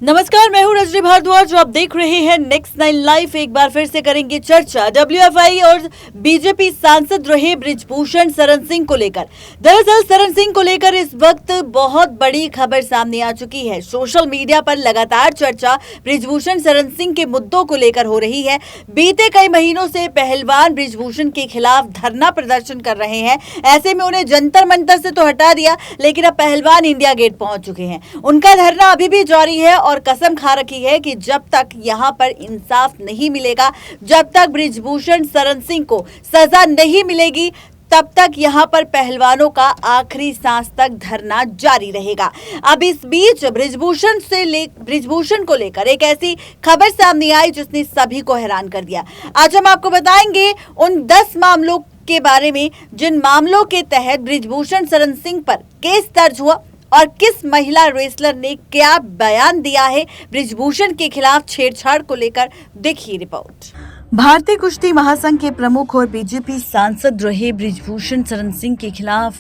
नमस्कार, मैं हूँ रजनी भारद्वाज जो आप देख रहे हैं नेक्स्ट 9 लाइव। एक बार फिर से करेंगे चर्चा डब्ल्यूएफआई और बीजेपी सांसद रहे बृजभूषण शरण सिंह को लेकर। दरअसल शरण सिंह को लेकर इस वक्त बहुत बड़ी खबर सामने आ चुकी है। सोशल मीडिया पर लगातार चर्चा बृजभूषण शरण सिंह के मुद्दों को लेकर हो रही है। बीते कई महीनों से पहलवान बृजभूषण के खिलाफ धरना प्रदर्शन कर रहे हैं। ऐसे में उन्हें जंतर मंतर से तो हटा दिया, लेकिन अब पहलवान इंडिया गेट पहुंच चुके हैं। उनका धरना अभी भी जारी है और कसम खा रखी है कि जब तक यहां पर इंसाफ नहीं मिलेगा, जब तक बृजभूषण शरण सिंह को सजा नहीं मिलेगी, तब तक यहां पर पहलवानों का आखिरी सांस तक धरना जारी रहेगा। अब इस बीच बृजभूषण को लेकर एक ऐसी खबर सामने आई जिसने सभी को हैरान कर दिया। आज हम आपको बताएंगे उन 10 मामलों के बारे में जिन मामलों के तहत बृजभूषण शरण सिंह पर केस दर्ज हुआ और किस महिला रेसलर ने क्या बयान दिया है बृजभूषण के खिलाफ छेड़छाड़ को लेकर। देखिए रिपोर्ट। भारतीय कुश्ती महासंघ के प्रमुख और बीजेपी सांसद रहे बृजभूषण शरण सिंह के खिलाफ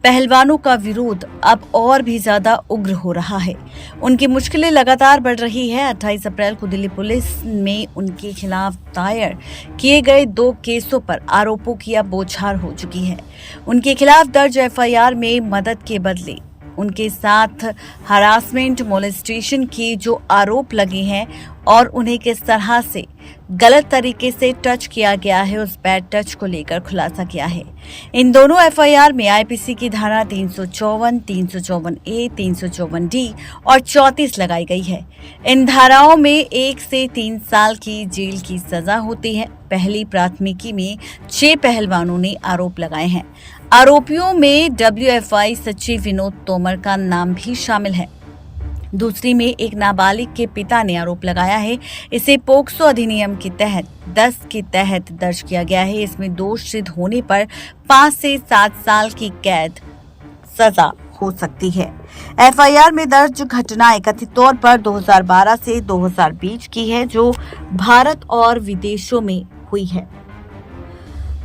पहलवानों का विरोध अब और भी ज्यादा उग्र हो रहा है। उनकी मुश्किलें लगातार बढ़ रही है। 28 अप्रैल को दिल्ली पुलिस में उनके खिलाफ दायर किए गए 2 केसों पर आरोपों की अब बौछार हो चुकी है। उनके खिलाफ दर्ज एफआईआर में मदद के बदले उनके साथ हरासमेंट, मोलेस्टेशन के जो आरोप लगे हैं और उन्हें किस तरह से गलत तरीके से टच किया गया है, उस बैड टच को लेकर खुलासा किया है। इन दोनों एफआईआर में आईपीसी की धारा 354, 354A, 354D और 34 लगाई गई है। इन धाराओं में 1 से 3 साल की जेल की सजा होती है। पहली प्राथमिकी में 6 पहलवानों ने आरोप लगाए हैं। आरोपियों में डब्ल्यूएफआई सचिव विनोद तोमर का नाम भी शामिल है। दूसरी में एक नाबालिग के पिता ने आरोप लगाया है। इसे पोक्सो अधिनियम के तहत 10 के तहत दर्ज किया गया है। इसमें दोष सिद्ध होने पर 5 से 7 साल की कैद सजा हो सकती है। एफआईआर में दर्ज घटनाएं कथित तौर पर 2012 से 2020 की है, जो भारत और विदेशों में हुई है।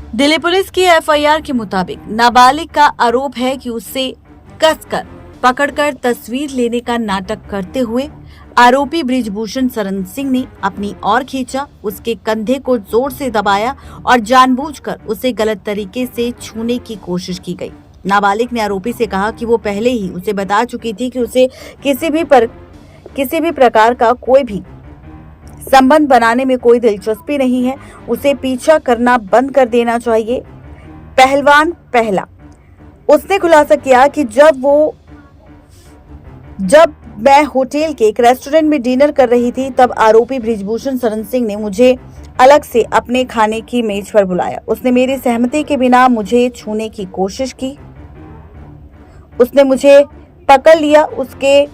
दिल्ली पुलिस की एफआईआर के मुताबिक नाबालिग का आरोप है कि उसे कसकर पकड़कर तस्वीर लेने का नाटक करते हुए आरोपी बृजभूषण शरण सिंह ने अपनी ओर खींचा, उसके कंधे को जोर से दबाया और जानबूझकर उसे गलत तरीके से छूने की कोशिश की गई। नाबालिग ने आरोपी से कहा कि वो पहले ही उसे बता चुकी थी कि उसे किसी भी प्रकार का कोई भी संबंध बनाने में कोई दिलचस्पी नहीं है, उसे पीछा करना बंद कर देना चाहिए। पहलवान पहला। उसने खुलासा किया कि जब मैं होटल के एक रेस्टोरेंट में डिनर कर रही थी, तब आरोपी बृजभूषण शरण सिंह ने मुझे अलग से अपने खाने की मेज पर बुलाया। उसने मेरी सहमति के बिना मुझे छूने की कोशिश की। उसने मुझे पकड़ लिया। उसके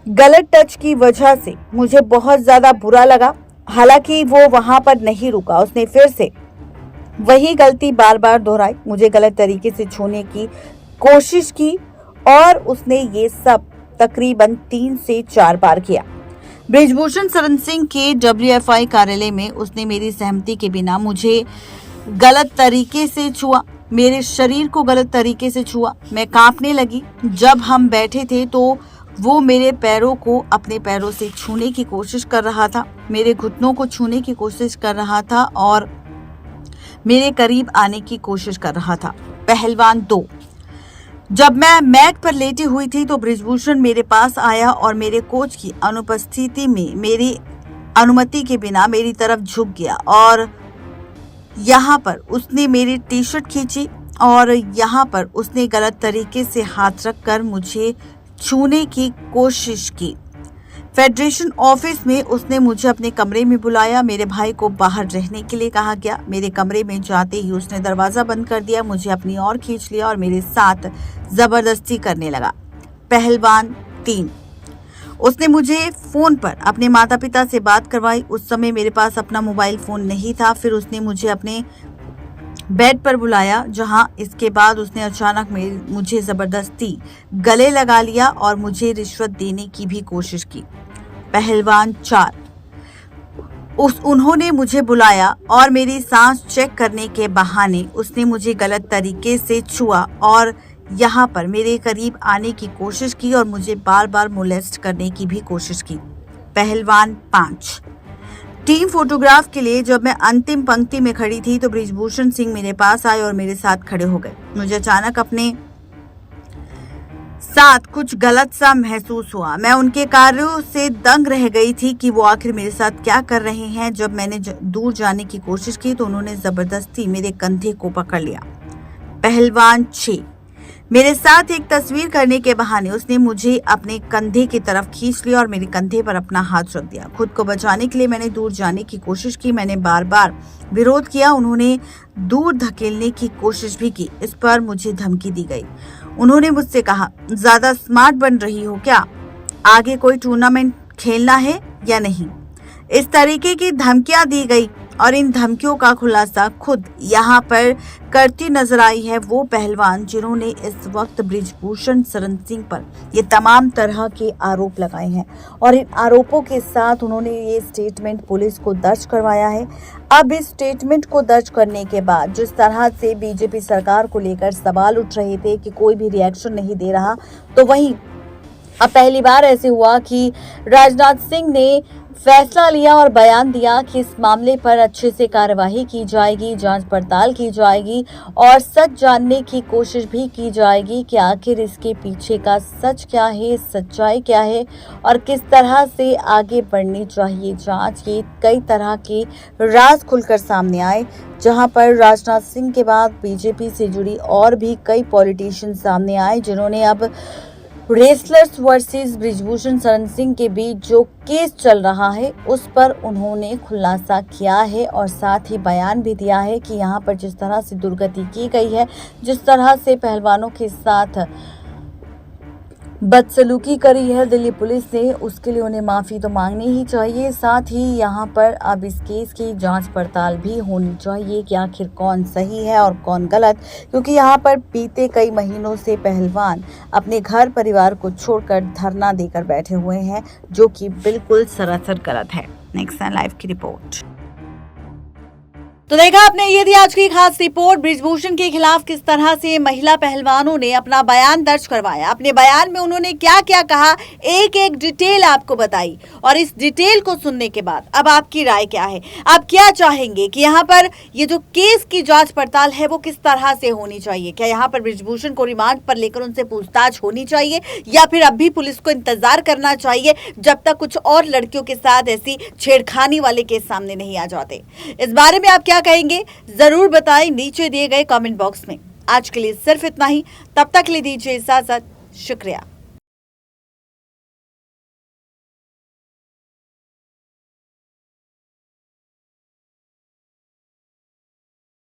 गलत टच की वजह से मुझे बहुत ज्यादा बुरा लगा। हालांकि वो वहां पर नहीं रुका, उसने फिर से वही गलती बार बार दोहराई, मुझे गलत तरीके से छूने की कोशिश की और उसने ये सब तकरीबन 3 से 4 बार किया। बृजभूषण शरण सिंह के डब्ल्यूएफआई कार्यालय में उसने मेरी सहमति के बिना मुझे गलत तरीके से छुआ, मेरे शरीर को गलत तरीके से छुआ। मैं कांपने लगी। जब हम बैठे थे तो वो मेरे पैरों को अपने पैरों से छूने की कोशिश कर रहा था, मेरे घुटनों को छूने की कोशिश कर रहा था और मेरे करीब आने की कोशिश कर रहा था। पहलवान 2। जब मैं मैट पर लेटी हुई थी तो बृजभूषण मेरे पास आया और मेरे कोच की अनुपस्थिति में मेरी अनुमति के बिना मेरी तरफ झुक गया और यहाँ पर उसने मेरी टी शर्ट खींची और यहाँ पर उसने गलत तरीके से हाथ रखकर मुझे छूने की कोशिश की। फेडरेशन ऑफिस में उसने मुझे अपने कमरे में बुलाया। मेरे भाई को बाहर रहने के लिए कहा गया। मेरे कमरे में जाते ही उसने दरवाजा बंद कर दिया, मुझे अपनी ओर खींच लिया और मेरे साथ जबरदस्ती करने लगा। पहलवान 3। उसने मुझे फोन पर अपने माता पिता से बात करवाई। उस समय मेरे पास अपना मोबाइल फोन नहीं था। फिर उसने मुझे अपने बेड पर बुलाया, जहां इसके बाद उसने अचानक मुझे जबरदस्ती गले लगा लिया और मुझे रिश्वत देने की भी कोशिश की। पहलवान 4। उन्होंने मुझे बुलाया और मेरी सांस चेक करने के बहाने उसने मुझे गलत तरीके से छुआ और यहाँ पर मेरे करीब आने की कोशिश की और मुझे बार बार मोलेस्ट करने की भी कोशिश की। पहलवान 5। टीम फोटोग्राफ के लिए जब मैं अंतिम पंक्ति में खड़ी थी तो बृजभूषण सिंह मेरे पास आए और मेरे साथ खड़े हो गए। मुझे अचानक अपने साथ कुछ गलत सा महसूस हुआ। मैं उनके कार्यों से दंग रह गई थी कि वो आखिर मेरे साथ क्या कर रहे हैं। जब मैंने दूर जाने की कोशिश की तो उन्होंने जबरदस्ती मेरे कंधे को पकड़ लिया। पहलवान 6। मेरे साथ एक तस्वीर करने के बहाने उसने मुझे अपने कंधे की तरफ खींच लिया और मेरे कंधे पर अपना हाथ रख दिया। खुद को बचाने के लिए मैंने दूर जाने की कोशिश की। मैंने बार बार विरोध किया। उन्होंने दूर धकेलने की कोशिश भी की। इस पर मुझे धमकी दी गई। उन्होंने मुझसे कहा, ज्यादा स्मार्ट बन रही हो क्या? आगे कोई टूर्नामेंट खेलना है या नहीं? इस तरीके की धमकियां दी गई और इन धमकियों का खुलासा खुद यहाँ पर करती नजर आई है वो पहलवान जिन्होंने इस वक्त बृजभूषण शरण सिंह पर ये तमाम तरह के आरोप लगाए हैं और इन आरोपों के साथ उन्होंने ये स्टेटमेंट पुलिस को दर्ज करवाया है। अब इस स्टेटमेंट को दर्ज करने के बाद जिस तरह से बीजेपी सरकार को लेकर सवाल उठ रहे थे कि कोई भी रिएक्शन नहीं दे रहा, तो वहीं अब पहली बार ऐसे हुआ कि राजनाथ सिंह ने फैसला लिया और बयान दिया कि इस मामले पर अच्छे से कार्यवाही की जाएगी, जांच पड़ताल की जाएगी और सच जानने की कोशिश भी की जाएगी कि आखिर इसके पीछे का सच क्या है, सच्चाई क्या है और किस तरह से आगे बढ़नी चाहिए जांच। ये कई तरह के राज खुलकर सामने आए, जहां पर राजनाथ सिंह के बाद बीजेपी से जुड़ी और भी कई पॉलिटिशियन सामने आए जिन्होंने अब रेसलर्स वर्सेस बृजभूषण शरण सिंह के बीच जो केस चल रहा है उस पर उन्होंने खुलासा किया है और साथ ही बयान भी दिया है कि यहाँ पर जिस तरह से दुर्गति की गई है, जिस तरह से पहलवानों के साथ बदसलूकी करी है दिल्ली पुलिस ने, उसके लिए उन्हें माफी तो मांगनी ही चाहिए। साथ ही यहाँ पर अब इस केस की जांच पड़ताल भी होनी चाहिए कि आखिर कौन सही है और कौन गलत, क्योंकि यहाँ पर बीते कई महीनों से पहलवान अपने घर परिवार को छोड़कर धरना देकर बैठे हुए हैं, जो कि बिल्कुल सरासर गलत है। नेक्स्ट लाइव की रिपोर्ट। तो देखा आपने, ये थी आज की खास रिपोर्ट। बृजभूषण के खिलाफ किस तरह से महिला पहलवानों ने अपना बयान दर्ज करवाया, अपने बयान में उन्होंने क्या क्या कहा, एक एक डिटेल आपको बताई और इस डिटेल को सुनने के बाद अब आपकी राय क्या है? आप क्या चाहेंगे कि यहाँ पर ये जो केस की जांच पड़ताल है वो किस तरह से होनी चाहिए? क्या यहाँ पर बृजभूषण को रिमांड पर लेकर उनसे पूछताछ होनी चाहिए या फिर अब भी पुलिस को इंतजार करना चाहिए जब तक कुछ और लड़कियों के साथ ऐसी छेड़खानी वाले केस सामने नहीं आ जाते? इस बारे में आप क्या कहेंगे जरूर बताएं नीचे दिए गए कमेंट बॉक्स में। आज के लिए सिर्फ इतना ही, तब तक के लिए दीजिए इजाजत। शुक्रिया।